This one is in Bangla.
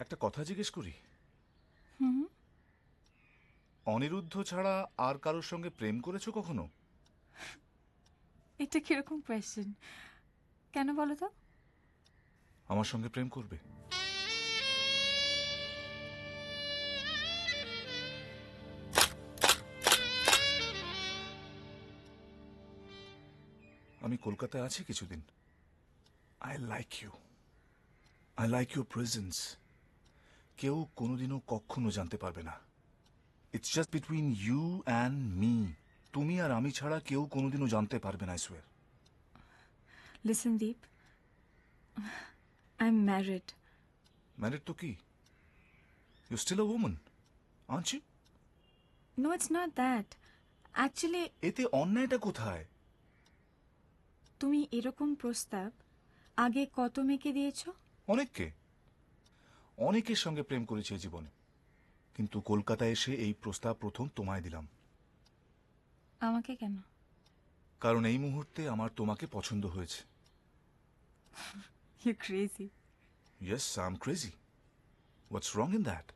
একটা কথা জিজ্ঞেস করি, হুম। অনিরুদ্ধ ছাড়া আর কারোর সঙ্গে প্রেম করেছো কখনো? এটা কিরকম কোয়েশ্চেন? কেন বলো তো? আমার সঙ্গে প্রেম করবে? আমি কলকাতায় আছি কিছুদিন। I like you, I like your presence. কেউ কোনোদিনও কখনো জানতে পারবে না। It's just between you and me. তুমি আর আমি ছাড়া কেউ কোনোদিনও জানতে পারবে না, I swear. Listen Deep, I am married. Married তো কি? You still a woman, aren't you? No, it's not that. Actually এতে অন্যায়টা কোথায়? তুমি এরকম প্রস্তাব আগে কত মেয়েকে দিয়েছো? অনেককে, অনেকের সঙ্গে প্রেম করেছে এই জীবনে, কিন্তু কলকাতায় এসে এই প্রস্তাব প্রথম তোমায় দিলাম। আমাকে কেন? কারণ এই মুহূর্তে আমার তোমাকে পছন্দ হয়েছে। You crazy. Yes, I am crazy. What's wrong in that?